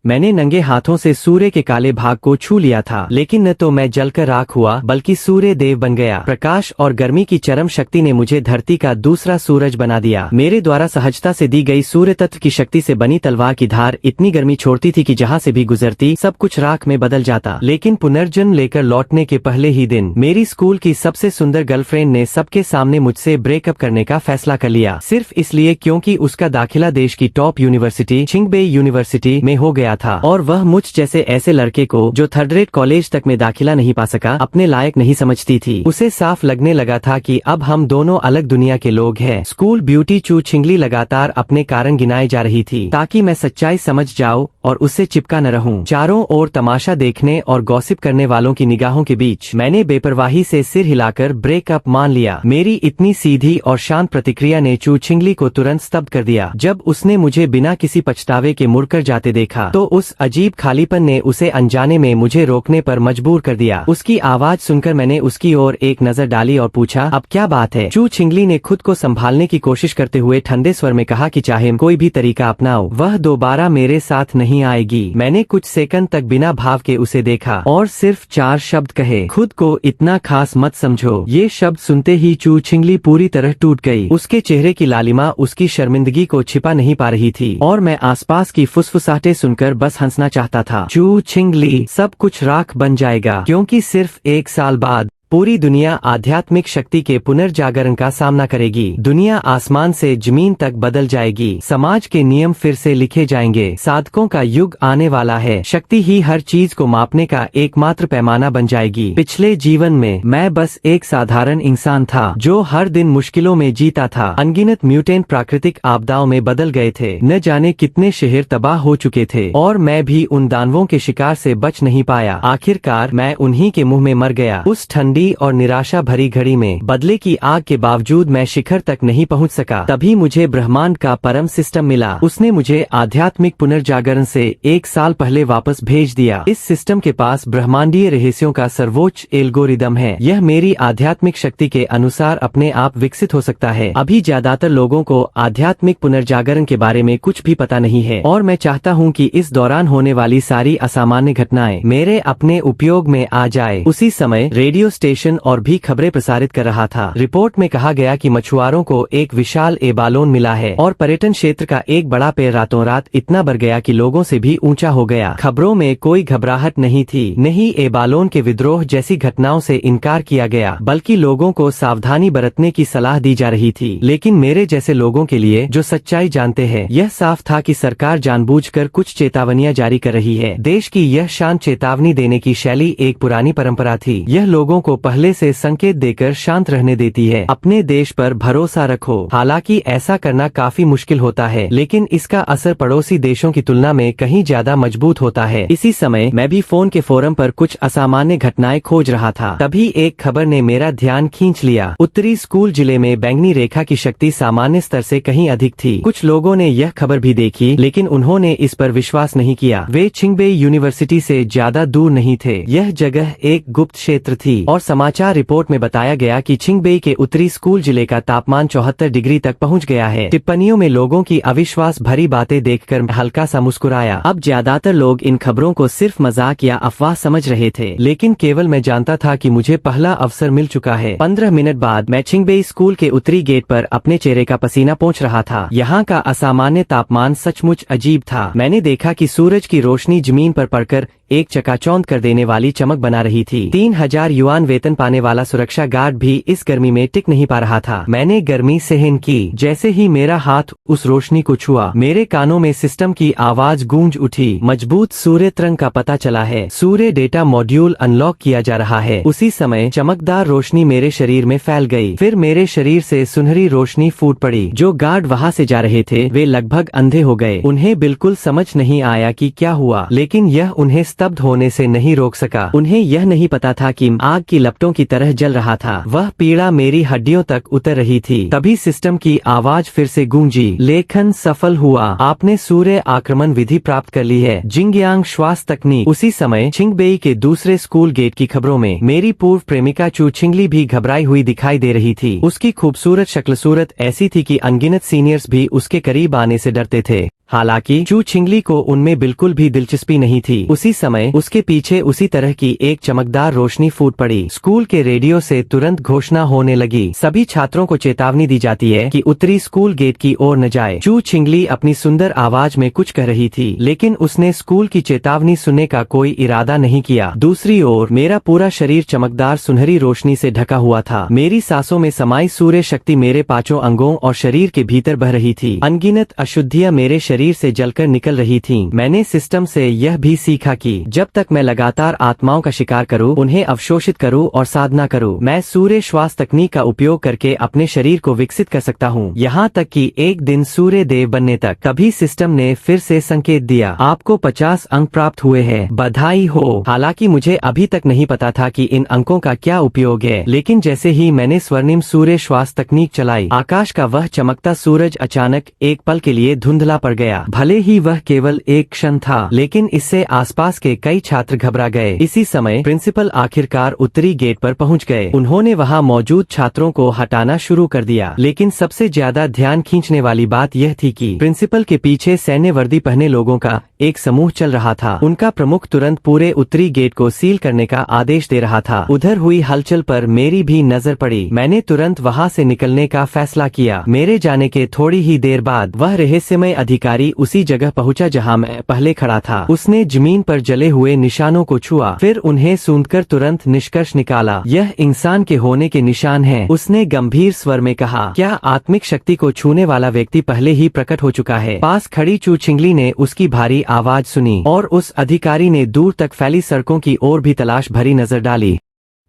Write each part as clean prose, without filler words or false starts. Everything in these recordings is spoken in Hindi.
मैंने नंगे हाथों से सूर्य के काले भाग को छू लिया था, लेकिन न तो मैं जलकर राख हुआ बल्कि सूर्य देव बन गया। प्रकाश और गर्मी की चरम शक्ति ने मुझे धरती का दूसरा सूरज बना दिया। मेरे द्वारा सहजता से दी गई सूर्य तत्व की शक्ति से बनी तलवार की धार इतनी गर्मी छोड़ती थी कि जहाँ से भी गुजरती सब कुछ राख में बदल जाता। लेकिन पुनर्जन्म लेकर लौटने के पहले ही दिन मेरी स्कूल की सबसे सुंदर गर्लफ्रेंड ने सबके सामने मुझसे ब्रेकअप करने का फैसला कर लिया, सिर्फ इसलिए क्योंकि उसका दाखिला देश की टॉप यूनिवर्सिटी छिंगबेई यूनिवर्सिटी में हो गया था और वह मुझ जैसे ऐसे लड़के को जो थर्ड रेट कॉलेज तक में दाखिला नहीं पा सका अपने लायक नहीं समझती थी। उसे साफ लगने लगा था कि अब हम दोनों अलग दुनिया के लोग हैं। स्कूल ब्यूटी चू छिंगली लगातार अपने कारण गिनाए जा रही थी ताकि मैं सच्चाई समझ जाऊं और उससे चिपका न रहूं। चारों ओर तमाशा देखने और गॉसिप करने वालों की निगाहों के बीच मैंने बेपरवाही से सिर हिलाकर ब्रेकअप मान लिया। मेरी इतनी सीधी और शांत प्रतिक्रिया ने चू छिंगली को तुरंत स्तब्ध कर दिया। जब उसने मुझे बिना किसी पछतावे के मुड़कर जाते देखा तो उस अजीब खालीपन ने उसे अनजाने में मुझे रोकने पर मजबूर कर दिया। उसकी आवाज सुनकर मैंने उसकी ओर एक नजर डाली और पूछा, अब क्या बात है? चू छिंगली ने खुद को संभालने की कोशिश करते हुए ठंडे स्वर में कहा कि चाहे कोई भी तरीका अपनाओ, वह दोबारा मेरे साथ नहीं आएगी। मैंने कुछ सेकंड तक बिना भाव के उसे देखा और सिर्फ 4 शब्द कहे, खुद को इतना खास मत समझो। ये शब्द सुनते ही चू छिंगली पूरी तरह टूट गई। उसके चेहरे की लालिमा उसकी शर्मिंदगी को छिपा नहीं पा रही थी और मैं आसपास की फुसफुसाहटें सुनकर बस हंसना चाहता था। चू छिंगली, सब कुछ राख बन जाएगा, क्योंकि सिर्फ 1 साल बाद पूरी दुनिया आध्यात्मिक शक्ति के पुनर्जागरण का सामना करेगी। दुनिया आसमान से जमीन तक बदल जाएगी। समाज के नियम फिर से लिखे जाएंगे। साधकों का युग आने वाला है। शक्ति ही हर चीज को मापने का एकमात्र पैमाना बन जाएगी। पिछले जीवन में मैं बस एक साधारण इंसान था जो हर दिन मुश्किलों में जीता था। अनगिनत म्यूटेंट प्राकृतिक आपदाओं में बदल गए थे। न जाने कितने शहर तबाह हो चुके थे और मैं भी उन दानवों के शिकार से बच नहीं पाया। आखिरकार मैं उन्हीं के मुंह में मर गया। उस ठंडी और निराशा भरी घड़ी में बदले की आग के बावजूद मैं शिखर तक नहीं पहुंच सका। तभी मुझे ब्रह्मांड का परम सिस्टम मिला। उसने मुझे आध्यात्मिक पुनर्जागरण से 1 साल पहले वापस भेज दिया। इस सिस्टम के पास ब्रह्मांडीय रहस्यों का सर्वोच्च एल्गोरिदम है। यह मेरी आध्यात्मिक शक्ति के अनुसार अपने आप विकसित हो सकता है। अभी ज्यादातर लोगों को आध्यात्मिक पुनर्जागरण के बारे में कुछ भी पता नहीं है और मैं चाहता हूँ कि इस दौरान होने वाली सारी असामान्य घटनाएं मेरे अपने उपयोग में आ जाए। उसी समय रेडियो स्टेशन और भी खबरें प्रसारित कर रहा था। रिपोर्ट में कहा गया कि मछुआरों को एक विशाल एबालोन मिला है और पर्यटन क्षेत्र का एक बड़ा पेड़ रातों रात इतना बढ़ गया कि लोगों से भी ऊंचा हो गया। खबरों में कोई घबराहट नहीं थी, नहीं एबालोन के विद्रोह जैसी घटनाओं से इनकार किया गया, बल्कि लोगों को सावधानी बरतने की सलाह दी जा रही थी। लेकिन मेरे जैसे लोगों के लिए जो सच्चाई जानते हैं, यह साफ था कि सरकार जानबूझकर कुछ चेतावनियां जारी कर रही है। देश की यह शांत चेतावनी देने की शैली एक पुरानी परंपरा थी। यह लोगों को पहले से संकेत देकर शांत रहने देती है। अपने देश पर भरोसा रखो। हालांकि ऐसा करना काफी मुश्किल होता है, लेकिन इसका असर पड़ोसी देशों की तुलना में कहीं ज्यादा मजबूत होता है। इसी समय मैं भी फोन के फोरम पर कुछ असामान्य घटनाएं खोज रहा था। तभी एक खबर ने मेरा ध्यान खींच लिया। उत्तरी स्कूल जिले में बैंगनी रेखा की शक्ति सामान्य स्तर से कहीं अधिक थी। कुछ लोगों ने यह खबर भी देखी, लेकिन उन्होंने इस पर विश्वास नहीं किया। वे छिंगबेई यूनिवर्सिटी से ज्यादा दूर नहीं थे। यह जगह एक गुप्त क्षेत्र थी और समाचार रिपोर्ट में बताया गया कि छिंगबेई के उत्तरी स्कूल जिले का तापमान 74 डिग्री तक पहुंच गया है। टिप्पणियों में लोगों की अविश्वास भरी बातें देखकर हल्का सा मुस्कुराया। अब ज्यादातर लोग इन खबरों को सिर्फ मजाक या अफवाह समझ रहे थे, लेकिन केवल मैं जानता था कि मुझे पहला अवसर मिल चुका है। 15 मिनट बाद मैं छिंगबेई स्कूल के उत्तरी गेट पर अपने चेहरे का पसीना पोंछ रहा था। यहाँ का असामान्य तापमान सचमुच अजीब था। मैंने देखा कि सूरज की रोशनी जमीन पर पड़कर एक चकाचौंध कर देने वाली चमक बना रही थी। 3000 युआन वेतन पाने वाला सुरक्षा गार्ड भी इस गर्मी में टिक नहीं पा रहा था। मैंने गर्मी सहन की। जैसे ही मेरा हाथ उस रोशनी को छुआ, मेरे कानों में सिस्टम की आवाज गूंज उठी। मजबूत सूर्य तरंग का पता चला है। सूर्य डेटा मॉड्यूल अनलॉक किया जा रहा है। उसी समय चमकदार रोशनी मेरे शरीर में फैल गई। फिर मेरे शरीर से सुनहरी रोशनी फूट पड़ी। जो गार्ड वहाँ से जा रहे थे वे लगभग अंधे हो गए। उन्हें बिल्कुल समझ नहीं आया कि क्या हुआ, लेकिन यह उन्हें स्तब्ध होने से नहीं रोक सका। उन्हें यह नहीं पता था कि आग की लपटों की तरह जल रहा था। वह पीड़ा मेरी हड्डियों तक उतर रही थी। तभी सिस्टम की आवाज फिर से गूंजी। लेखन सफल हुआ। आपने सूर्य आक्रमण विधि प्राप्त कर ली है। जिंगयांग श्वास तकनीक। उसी समय छिंगबेई के दूसरे स्कूल गेट की खबरों में मेरी पूर्व प्रेमिका चू छिंगली भी घबराई हुई दिखाई दे रही थी। उसकी खूबसूरत शक्ल सूरत ऐसी थी कि अनगिनत सीनियर्स भी उसके करीब आने से डरते थे। हालांकि चू छिंगली को उनमें बिल्कुल भी दिलचस्पी नहीं थी। उसी समय उसके पीछे उसी तरह की एक चमकदार रोशनी फूट पड़ी। स्कूल के रेडियो से तुरंत घोषणा होने लगी, सभी छात्रों को चेतावनी दी जाती है कि उत्तरी स्कूल गेट की ओर न जाए। चू छिंगली अपनी सुंदर आवाज में कुछ कह रही थी, लेकिन उसने स्कूल की चेतावनी सुनने का कोई इरादा नहीं किया। दूसरी ओर मेरा पूरा शरीर चमकदार सुनहरी रोशनी से ढका हुआ था। मेरी सांसों में समाई सूर्य शक्ति मेरे पांचों अंगों और शरीर के भीतर बह रही थी। अनगिनत अशुद्धियां मेरे शरीर से जलकर निकल रही थीं। मैंने सिस्टम से यह भी सीखा कि जब तक मैं लगातार आत्माओं का शिकार करूं, उन्हें अवशोषित करूं और साधना करूं, मैं सूर्य श्वास तकनीक का उपयोग करके अपने शरीर को विकसित कर सकता हूं, यहाँ तक कि एक दिन सूर्य देव बनने तक। तभी सिस्टम ने फिर से संकेत दिया, आपको 50 अंक प्राप्त हुए हैं, बधाई हो। हालांकि मुझे अभी तक नहीं पता था कि इन अंकों का क्या उपयोग है, लेकिन जैसे ही मैंने स्वर्णिम सूर्य श्वास तकनीक चलाई, आकाश का वह चमकता सूरज अचानक एक पल के लिए धुंधला पड़ गया। भले ही वह केवल एक क्षण था, लेकिन इससे आसपास के कई छात्र घबरा गए। इसी समय प्रिंसिपल आखिरकार उत्तरी गेट पर पहुंच गए। उन्होंने वहां मौजूद छात्रों को हटाना शुरू कर दिया, लेकिन सबसे ज्यादा ध्यान खींचने वाली बात यह थी कि प्रिंसिपल के पीछे सैन्य वर्दी पहने लोगों का एक समूह चल रहा था। उनका प्रमुख तुरंत पूरे उत्तरी गेट को सील करने का आदेश दे रहा था। उधर हुई हलचल पर मेरी भी नजर पड़ी। मैंने तुरंत वहां से निकलने का फैसला किया। मेरे जाने के थोड़ी ही देर बाद वह रहस्यमय अधिकारी उसी जगह पहुंचा जहां मैं पहले खड़ा था। उसने जमीन पर जले हुए निशानों को छुआ, फिर उन्हें सूंघकर तुरंत निष्कर्ष निकाला, यह इंसान के होने के निशान हैं। उसने गंभीर स्वर में कहा, क्या आत्मिक शक्ति को छूने वाला व्यक्ति पहले ही प्रकट हो चुका है? पास खड़ी चू छिंगली ने उसकी भारी आवाज सुनी और उस अधिकारी ने दूर तक फैली सड़कों की ओर भी तलाश भरी नजर डाली।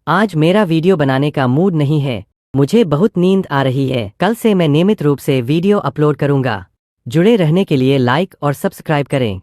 आज मेरा वीडियो बनाने का मूड नहीं है, मुझे बहुत नींद आ रही है। कल से मैं नियमित रूप से वीडियो अपलोड करूंगा। जुड़े रहने के लिए लाइक और सब्सक्राइब करें।